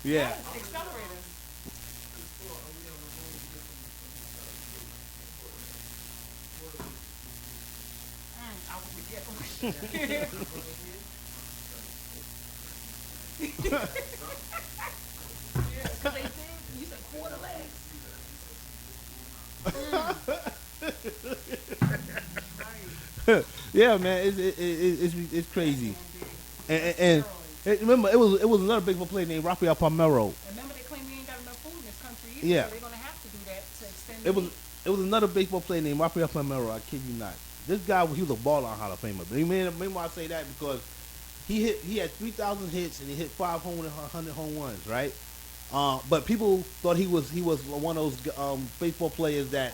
Yeah. Accelerators. I would forget. Yeah, because they think you said quarter legs. Right. Yeah, man, it's That's crazy. damn big. And, That's and, steroids. and remember, it was another baseball player named Rafael Palmeiro. And remember, they claim we ain't got enough food in this country either, Yeah, so they're gonna have to do that to extend the it was meat. it was another baseball player named Rafael Palmeiro. I kid you not. This guy, he was a ball on Hall of Famer. But maybe I say that because he had 3,000 hits and he hit 500 home runs, right? But people thought he was one of those baseball players that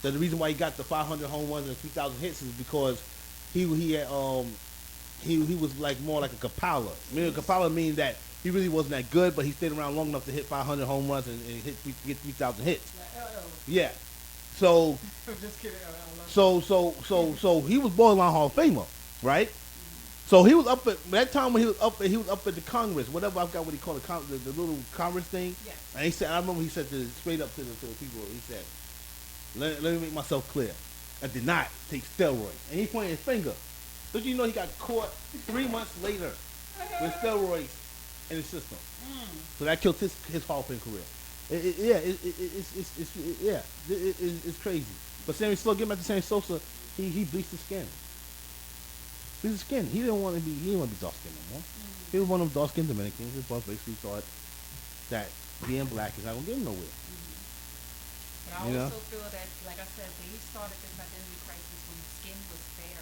the reason why he got the 500 home runs and 3,000 hits is because he had he was like more like a Capella. I mean, Capella means that he really wasn't that good, but he stayed around long enough to hit 500 home runs and get 3,000 hits. Like, Yeah. So I'm just kidding. I love so he was borderline Hall of Famer, right? So he was up at that time when he was up at the Congress, whatever I forgot what he called it, the little Congress thing. Yes. And he said, I remember he said straight up to the people, he said, let me make myself clear. I did not take steroids. And he pointed his finger. Don't you know he got caught 3 months later with steroids in his system? So that killed his Hall of Fame career. It's crazy. But Sammy Slow, getting back to Sammy Sosa, he bleached his skin. Bleached his skin. He didn't want to be dark skinned no more. He was one of them dark skinned Dominicans. His boss basically thought that being black is not gonna get him nowhere. But I You know? also feel that, like I said, they started this identity crisis when skin was fair.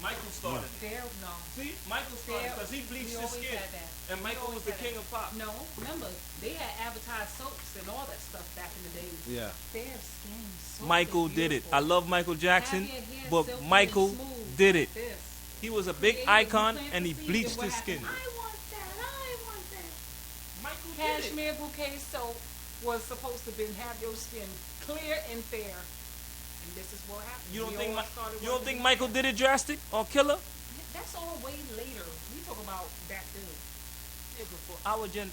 Michael started it. Fair, no. See, Michael started Fair, because he bleached we his always skin, had that. and We Michael always was the had king that. of pop. No, remember, they had advertised soaps and all that stuff back in the days. Yeah. Fair skin, soap Michael is did it. beautiful. I love Michael Jackson, Have your hair but silky and Michael smooth did like it. this. He was a big Yeah, icon, you plant and he the seed, bleached and his what skin. happened? I want that. Michael did it. Cashmere bouquet soap was supposed to have your skin clear and fair. And this is what happened. You don't We think all started you don't working think together. Michael did it drastic or killer? That's all way later. We talk about back then. Yeah, before our gen.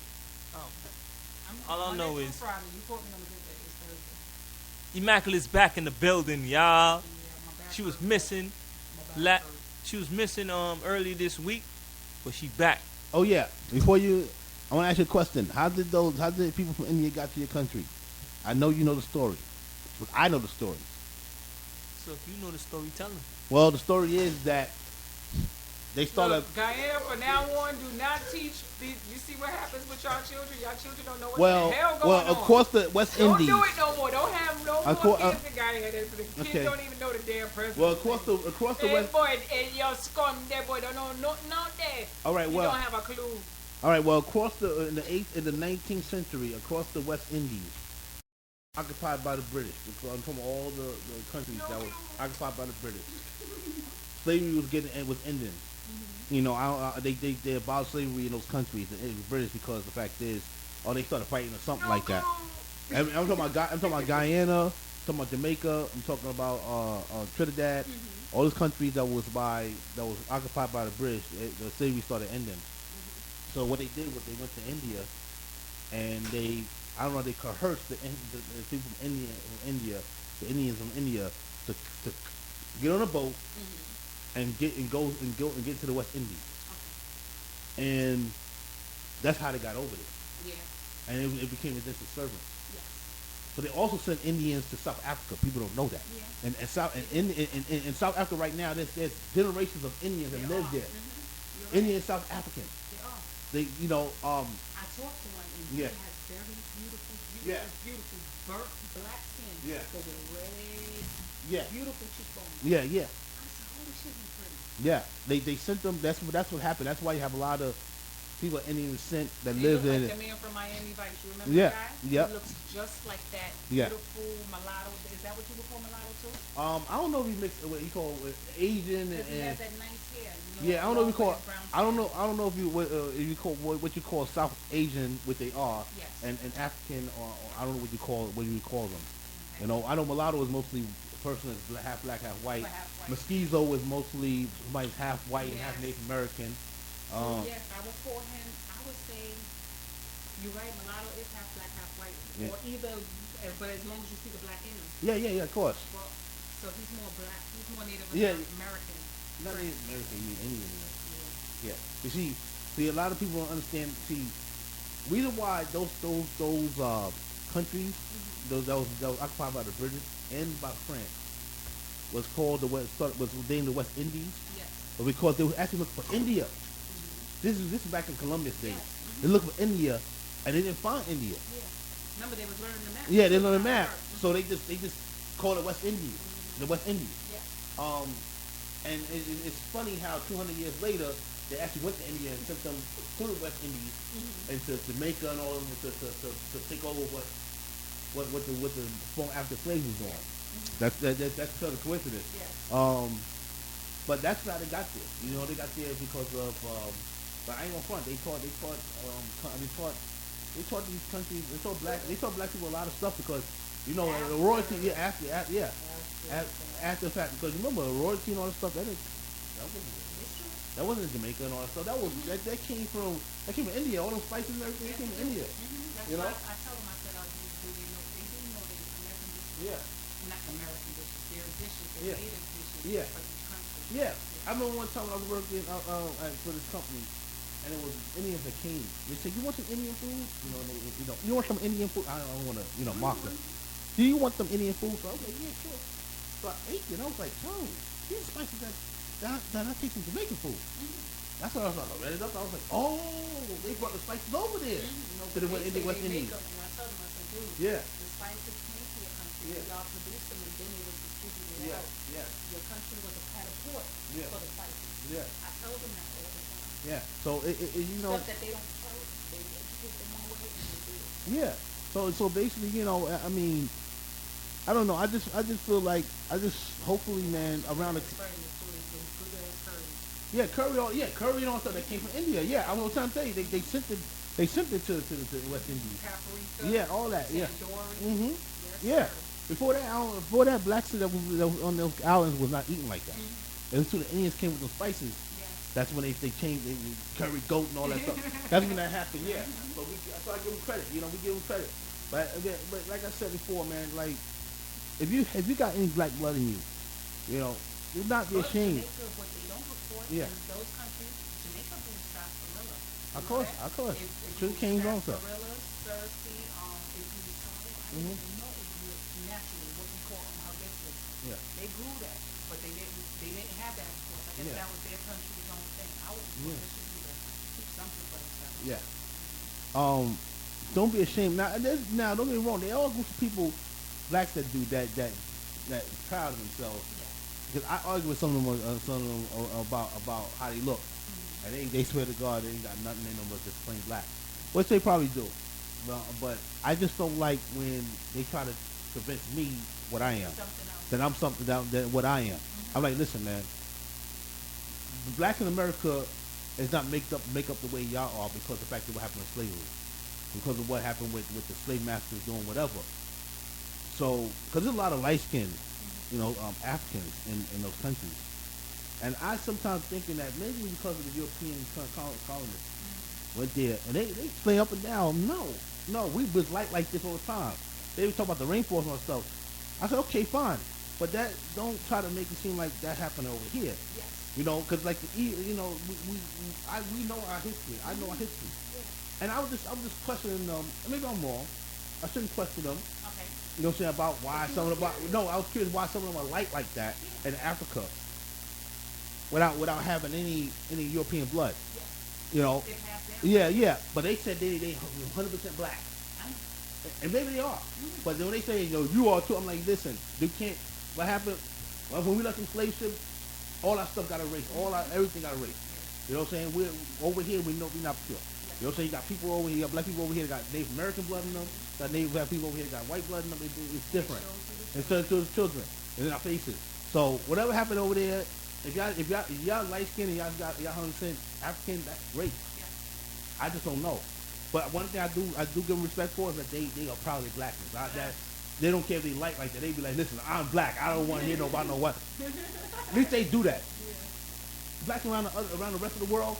All I Monday know through is- Friday. You caught me on a good day. It's Thursday. Immaculate's back in the building, y'all. Yeah, my back She was hurts. missing. My back hurts. She was missing early this week, but she back. Oh yeah. Before you, I want to ask you a question. How did people from India got to your country? I know you know the story, but I know the story. So if you know the story, tell them. Well, the story is that they started. Look, Guyana, from now on, do not teach. You see what happens with y'all children? Y'all children don't know what Well, the hell going on. across the West Don't Indies. do it no more. Don't have no Of more course, kids in Guyana. The kids okay. don't even know the damn president. Well, across the Hey, West. boy, and your scum there, boy, don't know nothing out there. All right, You well, don't have a clue. all right, well, across in the 19th century, across the West Indies, occupied by the British. I'm talking about all the countries that was occupied by the British. Slavery was ending. You know, they abolished slavery in those countries. It was British because the fact is, they started fighting or something like that. I'm talking about Guyana, I'm talking about Jamaica, I'm talking about Trinidad, all those countries that was occupied by the British. The slavery started ending. So what they did was they went to India, and they coerced the people from India, the Indians from India, to get on a boat and get to the West Indies, and that's how they got over there. Yeah. And it became indentured servants. Yes. So they also sent Indians to South Africa. People don't know that. Yeah. And in South Africa right now, there's generations of Indians that live there. You're right. Indian South Africans. They are. They, I talked to one, and he Yeah. has very beautiful, Yeah. beautiful burnt black skin. Yeah. But with red, Yeah. beautiful cheekbones. yeah. I said, holy shit, he's pretty. Yeah, they sent them. That's what happened. That's why you have a lot of people Indian descent that He live looked in like it. the man from Miami Vice. You remember Yeah, the guy? yeah. He looks just like that. Yeah. Beautiful mulatto. Is that what you would call mulatto too? I don't know if he mixed what he called Asian Because he has and that nice hair. yeah, I don't know if you call. long brown I don't hair. know. I don't know if you call what you call South Asian, what they are, Yes. and African, or I don't know what you call them. You know, I know mulatto is mostly a person that's half black, half white. Half white. Mestizo is mostly somebody's half white and half Yes. Native American. So yes, I would call him. I would say You're right, mulatto is half black, half white. Yeah. Or either, but as long as you see the black in him. Yeah, of course. Well, so he's more black, he's more Native Yeah. American. Not Correct. Native American, you mean Indian. Yeah. Yeah. You see, a lot of people don't understand. See, reason why those countries, that was occupied by the British and by France, was called was named the West Indies, Yes. but because they were actually looking for India. This is back in Columbus days. They looked for India, and they didn't find India. Yeah. Remember, they was learning the map. Yeah, they learned a How it map, worked. so they just called it West Indies, the West Indies. Yeah. And it's funny how 200 years later they actually went to India and sent them to the West Indies and to Jamaica and all of them to take over what the former African slaves was doing. That's sort of coincidence. Yeah. But that's how they got there. You know, they got there because of. But I ain't gonna front. They taught these countries. They taught black people a lot of stuff because the royalty. Yeah, after the fact, because remember royalty and all that stuff. That wasn't in Jamaica and all that stuff. That came from India. All those spices and everything came from India. That's You know? why I tell them, I said, do they know? They do know that American dishes. Yeah. Not American dishes. They're dishes. They're Yeah. native dishes. Yeah. For each country. Yeah, I remember one time I was working for this company, and it was Indians that came. They said, "You want some Indian food? You want some Indian food? I don't want to, mock them. Do you want some Indian food?" So I was like, "Yeah, sure." So I ate it. I was like, "Oh, these spices that I taste from Jamaican food." That's what I was like. I read it up. I was like, "Oh, they brought the spices over there to the West Indies." And I told them, I said, dude, Yeah. the spices came to your country. Yeah. Y'all produced them and then it was distributed Yeah, out. yeah. Your country was a port Yeah. for the spices. Yeah. I tell them that all the time. Yeah. So Stuff that they don't tell us, they educate them one way and they do it. Yeah. So basically, I mean, I don't know. I just feel like hopefully, man, around the curry and all stuff that came from India. Yeah, I was trying to tell you, they sent it to the West Indies. Paprika. Yeah, all that. Yeah. Tandoori. Mhm. Yes, Yeah. sir. Before that, blacks that was on those islands was not eating like that. And until the Indians came with the spices, Yes. that's when they changed. They curry goat and all that stuff. That's when that happened. Yeah. So I give them credit. We give them credit. But like I said before, man, like if you got any black blood in you, do not be But ashamed. Jamaica, what they don't report Yeah. in those countries, Jamaica grew sarsaparilla. Of course. It Sugar grew cane's also. sarsaparilla, surseed, it grew solid. I Mhm. didn't even know it grew naturally, what we call hibiscus. Yeah. They grew that, but they didn't have that before. I guess Yeah. that was their country's own thing. I would Yeah. they should do that. Keep something for themselves. Yeah. Don't be ashamed. Now, don't get me wrong. There are groups of people, blacks that do that proud of themselves. Yeah. Because I argue with some of them about how they look, and they swear to God they ain't got nothing in them but just plain black, which they probably do. But I just don't like when they try to convince me what I am, Something else. that I'm something that what I am. I'm like, listen, man. Black in America is not make up the way y'all are because of the fact that what happened in slavery, because of what happened with the slave masters doing whatever. So, because there's a lot of light skinned, Africans in those countries, and I sometimes thinking that maybe because of the European colonists went there and they play up and down. No, we was like this all the time. They were talking about the rainforest and all stuff. I said, okay, fine, but that don't try to make it seem like that happened over here. Yes. Because like we know our history. I know our history, and I was just questioning them. Maybe I'm wrong. I shouldn't question them. Okay. You know what I'm saying about why some of them. No, I was curious why some of them are like that in Africa, without having any European blood. Yes. It has them. Yeah. But they said they 100% black, and maybe they are. But then when they say you are too, I'm like, listen, they can't. What happened? Well, when we left the slave ship, all our stuff got erased. Everything got erased. You know what I'm saying? We're over here. We know we're not pure. You know what I'm saying? You got people over here. You got black people over here that got Native American blood in them. Got Native people over here that got white blood in them. It's different. And so to the children and in our faces. So whatever happened over there, if y'all light skinned and y'all 100% African, that's great. I just don't know. But one thing I do give them respect for is that they are proudly blackness. They don't care if they like that. They be like, listen, I'm black. I don't want to hear nobody know what. At least they do that. Blacks around the rest of the world,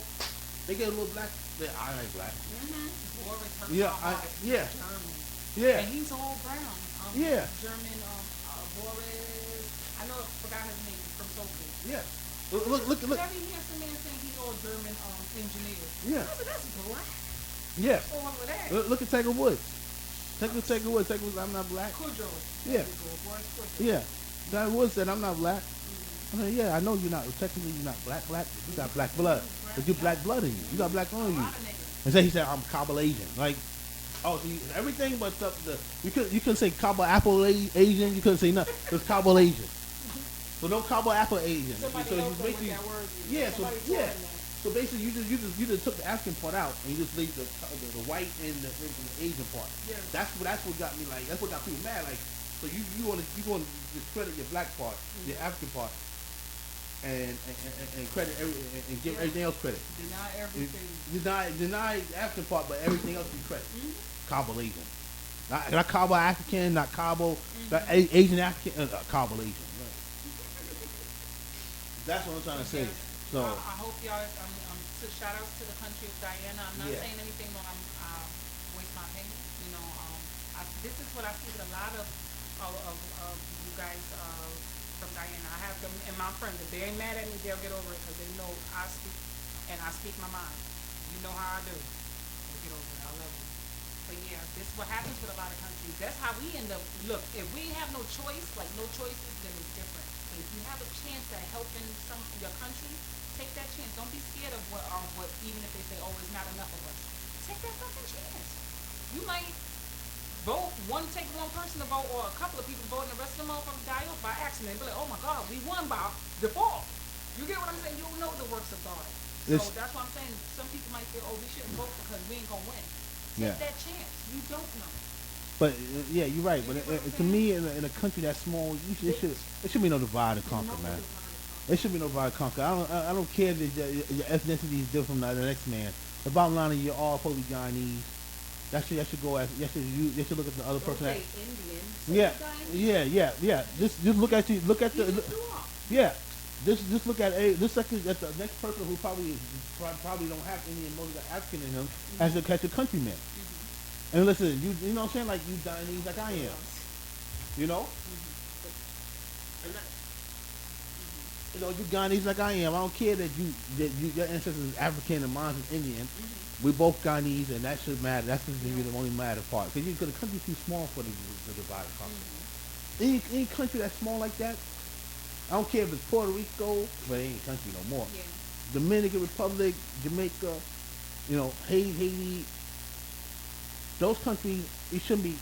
they get a little black. Yeah, I ain't black. Boris Yeah, yeah, German. yeah, And he's all brown. yeah, German, Boris, I know, forgot his name, from Tokyo. yeah. Look. Very handsome man saying he's all German, engineer. Yeah, Yeah, but that's black. yeah. All of that. Look at Tiger Woods. Tiger Woods. Tiger Woods. I'm not black. Kudrow. Yeah. Boris Kudrow. Yeah. Tiger Woods said I'm not black. I mean, yeah, I know you're not. Technically, you're not black. You got black blood, but you black blood in you. You got black blood in you. And so he said I'm Kabul Asian. Like, oh, see, everything but stuff. You couldn't say Kabul Apple Asian. You couldn't say nothing. It's Kabul Asian. So no Kabul Apple Asian. Somebody So else you basically, that word is. yeah. So Somebody yeah. told him that. So basically, you just took the African part out and you just leave the white and the Asian part. Yeah. That's what got me like. That's what got people mad. Like, so you want to discredit your black part, your African part, and credit and give everything else credit. Deny everything. Deny the African part, but everything else you credit. Kabul Asian, not Kabul African, not Kabul, not Asian African, Kabul Asian. Right. That's what I'm trying to say. So I hope y'all. So shout outs to the country of Guyana. I'm not saying anything when I'm waste my opinion. You know, this is what I see with a lot of you guys from Guyana. I have them and my friends. If they ain't mad at me, they'll get over it because they know I speak my mind. You know how I do. They'll get over it. I love you. But yeah, this is what happens with a lot of countries. That's how we end up. Look, if we have no choice, like no choices, then it's different. But if you have a chance at helping your country, take that chance. Don't be scared of what even if they say, oh, it's not enough of us. Take that fucking chance. You might take one person to vote or a couple of people vote and the rest of them motherfuckers die off by accident. Be like, oh my God, we won by default. You get what I'm saying? You don't know the works of God. So that's why I'm saying some people might say, oh, we shouldn't vote because we ain't gonna win. Take that chance. You don't know. But yeah, you're right. But to me, in a country that small, it should be no divide and conquer, man. There should be no divide and conquer. I don't care that your ethnicity is different from the next man. The bottom line is you're all probably Guyanese. That should go as you should look at the other person. Indian. Yeah. Just look at the Just look at just like at the next person who probably don't have any emotion of African in him as a countryman. And listen, you know what I'm saying? Like you Guyanese like I am. You know? You know, you Guyanese like I am. I don't care that your ancestors is African and mine is Indian. We both Guyanese, and that should matter. That's the only matter part. Because the country's too small for the divide and conquer. Any country that's small like that, I don't care if it's Puerto Rico, but it ain't a country no more. Yeah. Dominican Republic, Jamaica, you know, Haiti. Those countries, it should be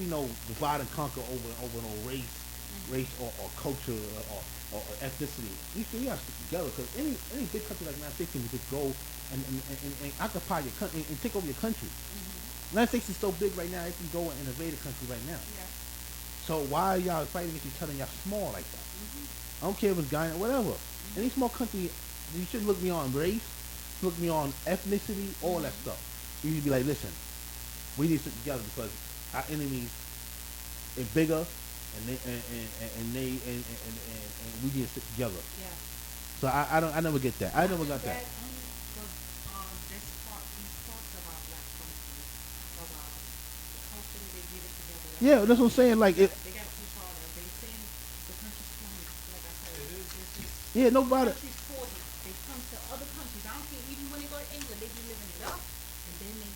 no divide and conquer over no race or culture or ethnicity. You have to stick together because any big country like the United States can just go and occupy your country and take over your country. The United States is so big right now, it can go and invade a country right now. Yeah. So why are y'all fighting against each other and y'all small like that? I don't care if it's Guyana, whatever. Any small country, you should look beyond race, look beyond ethnicity, all that stuff. You should be like, listen, we need to stick together because our enemies are bigger, and we need to stick together. Yeah. So I never get that. I never got that. Yeah, that's what I'm saying. Like it. They got too far. They saying the country's forming. Like I said, yeah, nobody. The country's forming. They come to other countries. I don't care. Even when they go to England, they be living it up, and then they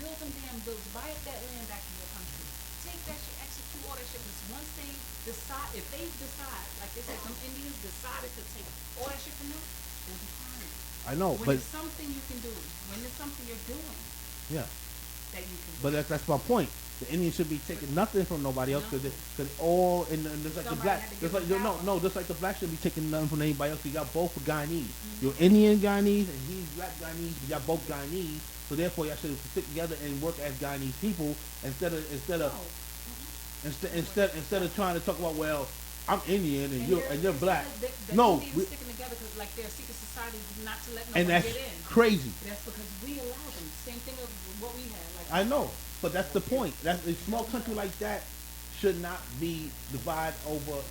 build them damn buildings, buy up that land back in your country. Take that shit, execute all that shit. Because once they decide, if they decide, like they said, some Indians decided to take all that shit from them, they'll be fine. I know, when it's something you can do, when it's something you're doing. Yeah. That you can do. But that's my point. The Indians should be taking nothing from nobody else because all and just like the black, just like just like the black should be taking nothing from anybody else. Y'all both are Guyanese. You're Indian Guyanese and he's black Guyanese. Y'all both Guyanese, so therefore y'all should stick together and work as Guyanese people instead of trying to talk about I'm Indian and you're black. No, we're sticking together because like they're a secret society not to let nobody get in. And that's crazy. That's because we allow them. Same thing of what we had. Like, I know. But that's the point. That's a small country like that should not be divided over